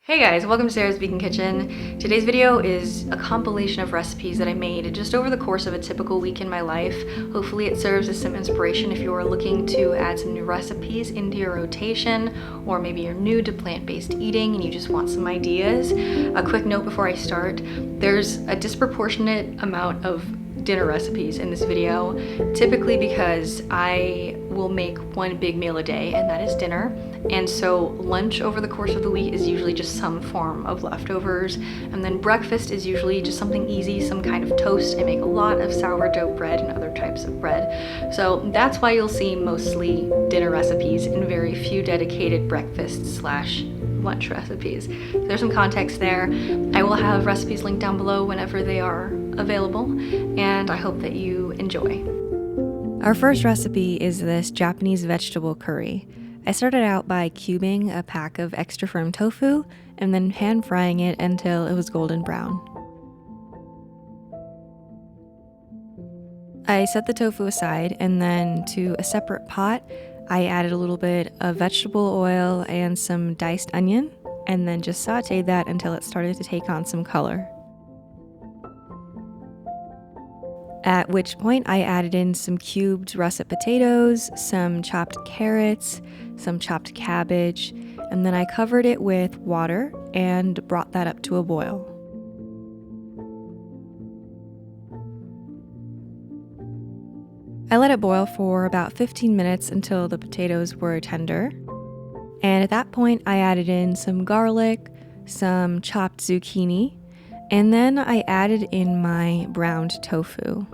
Hey guys, welcome to Sarah's Vegan Kitchen. Today's video is a compilation of recipes that I made just over the course of a typical week in my life. Hopefully it serves as some inspiration if you are looking to add some new recipes into your rotation, or maybe you're new to plant-based eating and you just want some ideas. A quick note before I start, there's a disproportionate amount of dinner recipes in this video, typically because I will make one big meal a day and that is dinner. And so lunch over the course of the week is usually just some form of leftovers. And then breakfast is usually just something easy, some kind of toast. I make a lot of sourdough bread and other types of bread. So that's why you'll see mostly dinner recipes and very few dedicated breakfast/lunch recipes. So there's some context there. I will have recipes linked down below whenever they are available, and I hope that you enjoy. Our first recipe is this Japanese vegetable curry. I started out by cubing a pack of extra firm tofu and then pan frying it until it was golden brown. I set the tofu aside, and then to a separate pot, I added a little bit of vegetable oil and some diced onion, and then just sauteed that until it started to take on some color. At which point I added in some cubed russet potatoes, some chopped carrots, some chopped cabbage, and then I covered it with water and brought that up to a boil. I let it boil for about 15 minutes until the potatoes were tender. And at that point I added in some garlic, some chopped zucchini, and then I added in my browned tofu.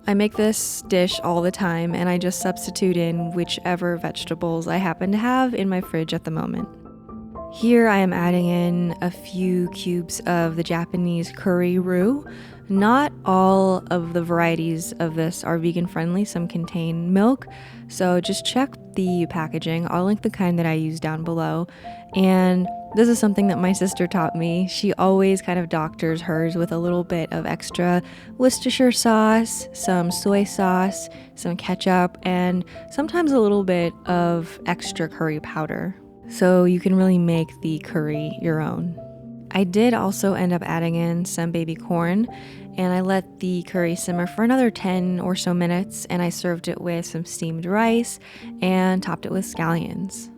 I make this dish all the time, and I just substitute in whichever vegetables I happen to have in my fridge at the moment. Here I am adding in a few cubes of the Japanese curry roux. Not all of the varieties of this are vegan friendly, some contain milk, so just check the packaging. I'll link the kind that I use down below. And this is something that my sister taught me. She always kind of doctors hers with a little bit of extra Worcestershire sauce, some soy sauce, some ketchup, and sometimes a little bit of extra curry powder. So you can really make the curry your own. I did also end up adding in some baby corn, and I let the curry simmer for another 10 or so minutes, and I served it with some steamed rice and topped it with scallions.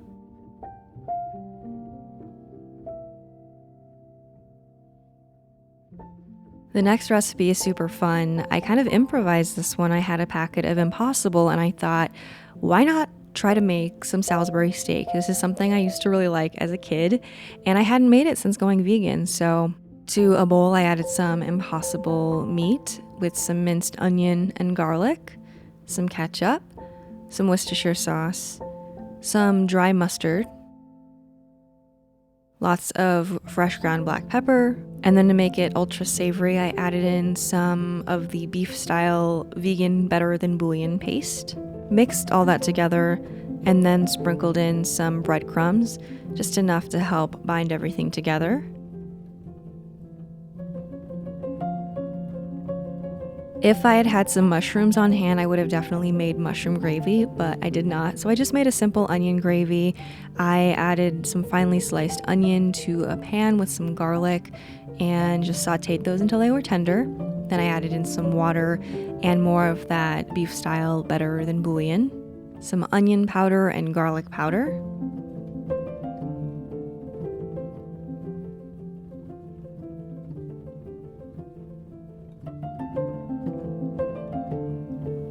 The next recipe is super fun. I kind of improvised this one. I had a packet of Impossible, and I thought, why not try to make some Salisbury steak? This is something I used to really like as a kid, and I hadn't made it since going vegan. So to a bowl, I added some Impossible meat with some minced onion and garlic, some ketchup, some Worcestershire sauce, some dry mustard, lots of fresh ground black pepper, and then to make it ultra savory, I added in some of the beef-style vegan better than bouillon paste. Mixed all that together, and then sprinkled in some breadcrumbs, just enough to help bind everything together. If I had had some mushrooms on hand, I would have definitely made mushroom gravy, but I did not. So I just made a simple onion gravy. I added some finely sliced onion to a pan with some garlic and just sauteed those until they were tender. Then I added in some water and more of that beef style better than bouillon, some onion powder and garlic powder.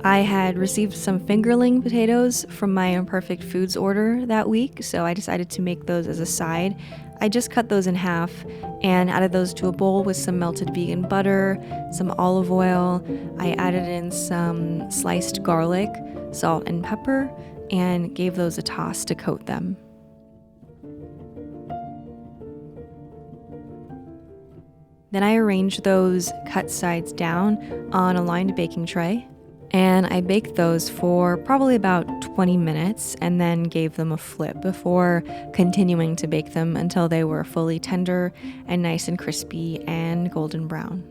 I had received some fingerling potatoes from my Imperfect Foods order that week, so I decided to make those as a side. I just cut those in half and added those to a bowl with some melted vegan butter, some olive oil. I added in some sliced garlic, salt, and pepper, and gave those a toss to coat them. Then I arranged those cut sides down on a lined baking tray, and I baked those for probably about 20 minutes and then gave them a flip before continuing to bake them until they were fully tender and nice and crispy and golden brown.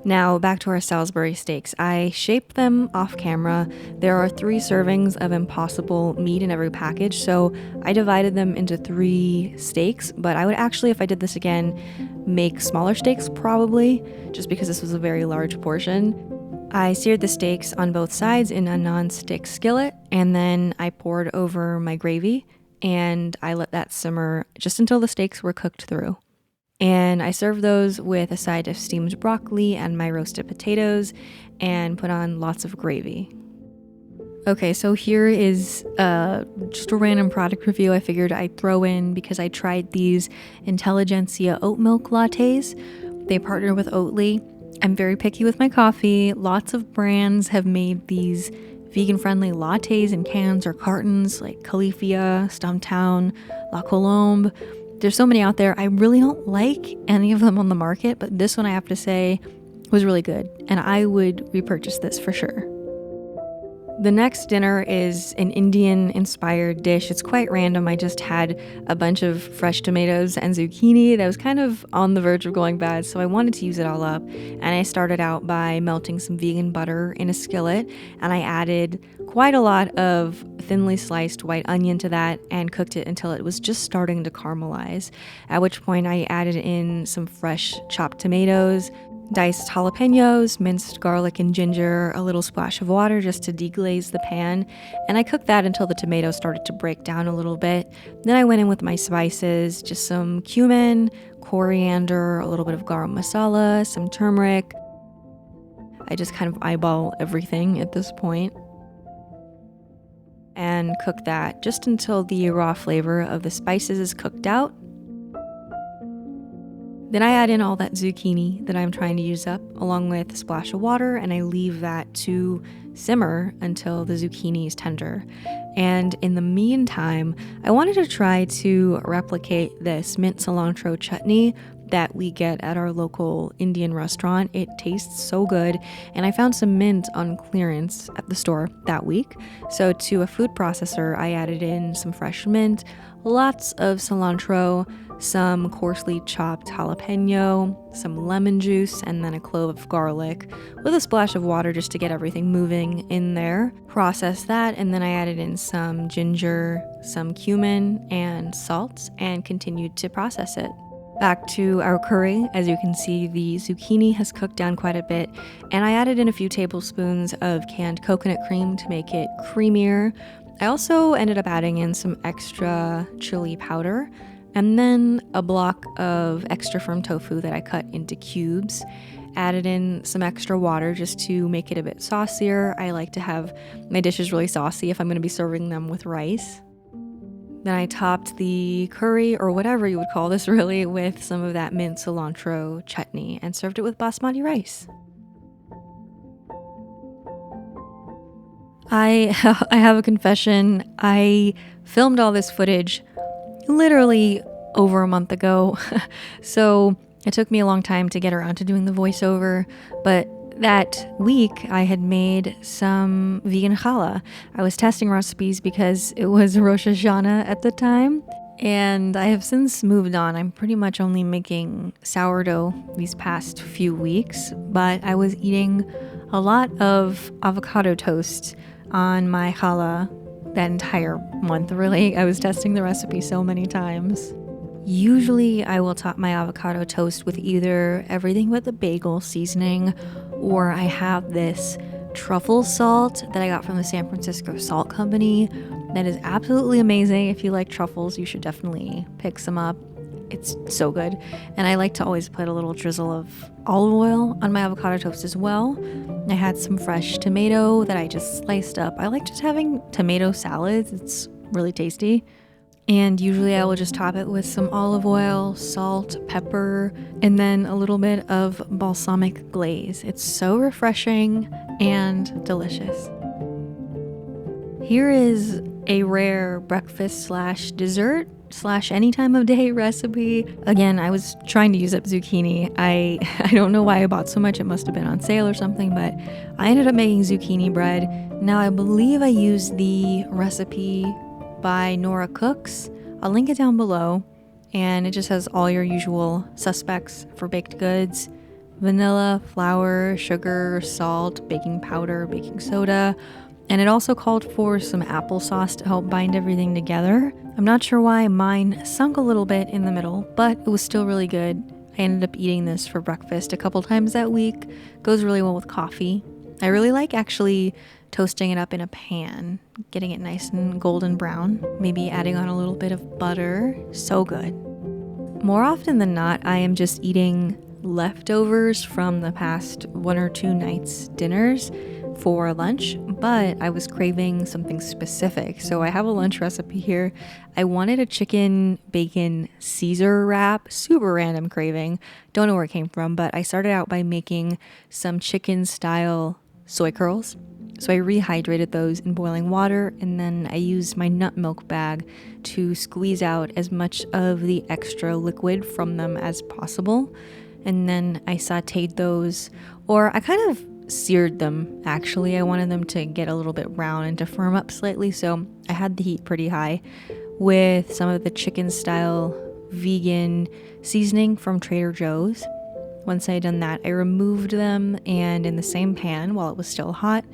Now, back to our Salisbury steaks. I shaped them off camera. There are 3 servings of impossible meat in every package, so I divided them into 3 steaks, but I would actually, if I did this again, make smaller steaks probably, just because this was a very large portion. I seared the steaks on both sides in a non-stick skillet, and then I poured over my gravy, and I let that simmer just until the steaks were cooked through. And I served those with a side of steamed broccoli and my roasted potatoes and put on lots of gravy. Okay, so here is just a random product review I figured I'd throw in because I tried these Intelligentsia oat milk lattes. They partner with Oatly. I'm very picky with my coffee. Lots of brands have made these vegan-friendly lattes in cans or cartons like Califia, Stumptown, La Colombe. There's so many out there. I really don't like any of them on the market, but this one I have to say was really good, and I would repurchase this for sure. The next dinner is an Indian-inspired dish. It's quite random. I just had a bunch of fresh tomatoes and zucchini that was kind of on the verge of going bad, so I wanted to use it all up. And I started out by melting some vegan butter in a skillet, and I added quite a lot of thinly sliced white onion to that and cooked it until it was just starting to caramelize, at which point I added in some fresh chopped tomatoes, diced jalapenos, minced garlic and ginger, a little splash of water just to deglaze the pan, and I cooked that until the tomatoes started to break down a little bit. Then I went in with my spices, just some cumin, coriander, a little bit of garam masala, some turmeric. I just kind of eyeball everything at this point and cook that just until the raw flavor of the spices is cooked out. Then I add in all that zucchini that I'm trying to use up, along with a splash of water, and I leave that to simmer until the zucchini is tender. And in the meantime, I wanted to try to replicate this mint cilantro chutney that we get at our local Indian restaurant. It tastes so good, and I found some mint on clearance at the store that week. So to a food processor, I added in some fresh mint, lots of cilantro, some coarsely chopped jalapeno, some lemon juice, and then a clove of garlic with a splash of water just to get everything moving in there. Processed that, and then I added in some ginger, some cumin, and salt, and continued to process it. Back to our curry. As you can see, the zucchini has cooked down quite a bit, and I added in a few tablespoons of canned coconut cream to make it creamier. I also ended up adding in some extra chili powder, and then a block of extra firm tofu that I cut into cubes. Added in some extra water just to make it a bit saucier. I like to have my dishes really saucy if I'm going to be serving them with rice. Then I topped the curry, or whatever you would call this really, with some of that mint cilantro chutney and served it with basmati rice. I have a confession. I filmed all this footage literally over a month ago, so it took me a long time to get around to doing the voiceover, but that week I had made some vegan challah. I was testing recipes because it was Rosh Hashanah at the time, and I have since moved on. I'm pretty much only making sourdough these past few weeks, but I was eating a lot of avocado toast on my challah that entire month, really. I was testing the recipe so many times. Usually I will top my avocado toast with either everything but the bagel seasoning, or I have this truffle salt that I got from the San Francisco Salt Company that is absolutely amazing. If you like truffles, you should definitely pick some up. It's so good. And I like to always put a little drizzle of olive oil on my avocado toast as well. I had some fresh tomato that I just sliced up. I like just having tomato salads. It's really tasty. And usually I will just top it with some olive oil, salt, pepper, and then a little bit of balsamic glaze. It's so refreshing and delicious. Here is a rare breakfast / dessert / any time of day recipe. Again, I was trying to use up zucchini. I don't know why I bought so much. It must have been on sale or something, but I ended up making zucchini bread. Now I believe I used the recipe by Nora Cooks. I'll link it down below, and it just has all your usual suspects for baked goods: vanilla, flour, sugar, salt, baking powder, baking soda, and it also called for some applesauce to help bind everything together. I'm not sure why mine sunk a little bit in the middle, but it was still really good. I ended up eating this for breakfast a couple times that week. Goes really well with coffee. I really like actually toasting it up in a pan, getting it nice and golden brown, maybe adding on a little bit of butter. So good. More often than not, I am just eating leftovers from the past 1 or 2 nights' dinners for lunch, but I was craving something specific. So I have a lunch recipe here. I wanted a chicken bacon Caesar wrap, super random craving. Don't know where it came from, but I started out by making some chicken style soy curls. So I rehydrated those in boiling water, and then I used my nut milk bag to squeeze out as much of the extra liquid from them as possible. And then I sauteed those, or I kind of seared them actually. I wanted them to get a little bit brown and to firm up slightly, so I had the heat pretty high with some of the chicken style vegan seasoning from Trader Joe's. Once I had done that, I removed them, and in the same pan, while it was still hot,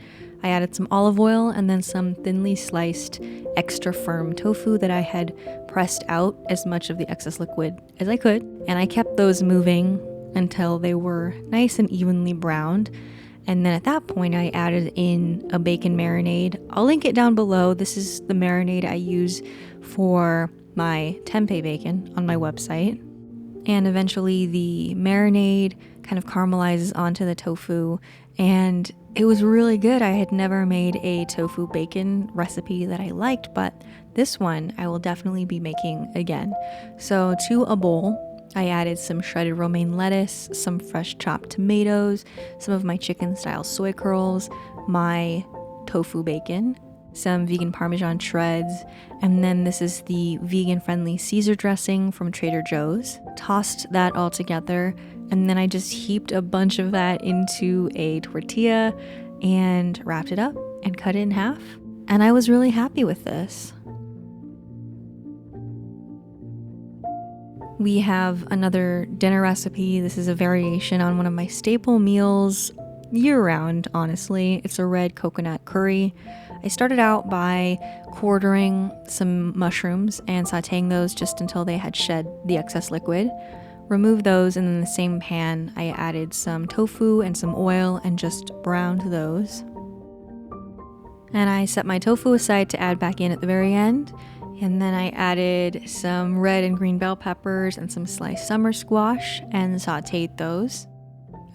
I added some olive oil and then some thinly sliced extra firm tofu that I had pressed out as much of the excess liquid as I could, and I kept those moving until they were nice and evenly browned. And then at that point, I added in a bacon marinade. I'll link it down below. This is the marinade I use for my tempeh bacon on my website. And eventually the marinade kind of caramelizes onto the tofu, and it was really good. I had never made a tofu bacon recipe that I liked, but this one I will definitely be making again. So to a bowl, I added some shredded romaine lettuce, some fresh chopped tomatoes, some of my chicken style soy curls, my tofu bacon, some vegan Parmesan shreds, and then this is the vegan friendly Caesar dressing from Trader Joe's. Tossed that all together, and then I just heaped a bunch of that into a tortilla and wrapped it up and cut it in half. And I was really happy with this. We have another dinner recipe. This is a variation on one of my staple meals year-round, honestly. It's a red coconut curry. I started out by quartering some mushrooms and sauteing those just until they had shed the excess liquid. Removed those, and in the same pan, I added some tofu and some oil and just browned those. And I set my tofu aside to add back in at the very end. And then I added some red and green bell peppers and some sliced summer squash and sauteed those.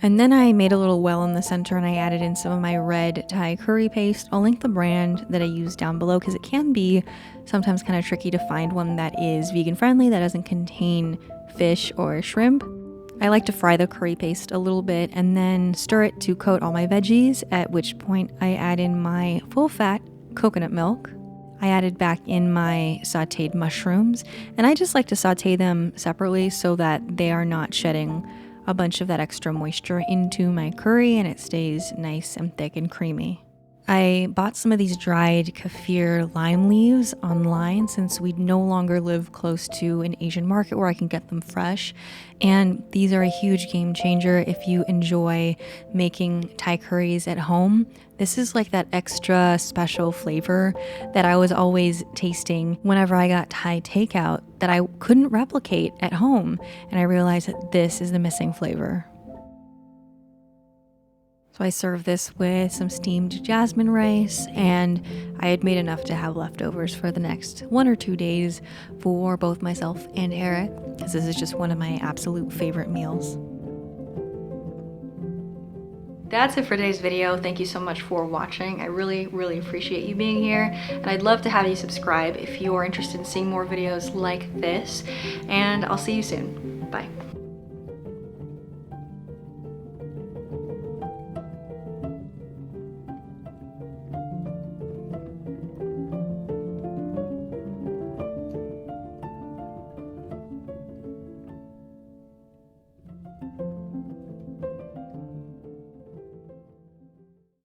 And then I made a little well in the center, and I added in some of my red Thai curry paste. I'll link the brand that I use down below because it can be sometimes kind of tricky to find one that is vegan friendly, that doesn't contain fish or shrimp. I like to fry the curry paste a little bit and then stir it to coat all my veggies, at which point I add in my full fat coconut milk. I added back in my sauteed mushrooms, and I just like to saute them separately so that they are not shedding a bunch of that extra moisture into my curry and it stays nice and thick and creamy. I bought some of these dried kaffir lime leaves online since we no longer live close to an Asian market where I can get them fresh. And these are a huge game changer if you enjoy making Thai curries at home. This is like that extra special flavor that I was always tasting whenever I got Thai takeout that I couldn't replicate at home. And I realized that this is the missing flavor. So I served this with some steamed jasmine rice, and I had made enough to have leftovers for the next 1 or 2 days for both myself and Eric, because this is just one of my absolute favorite meals. That's it for today's video. Thank you so much for watching. I really, really appreciate you being here, and I'd love to have you subscribe if you are interested in seeing more videos like this, and I'll see you soon. Bye.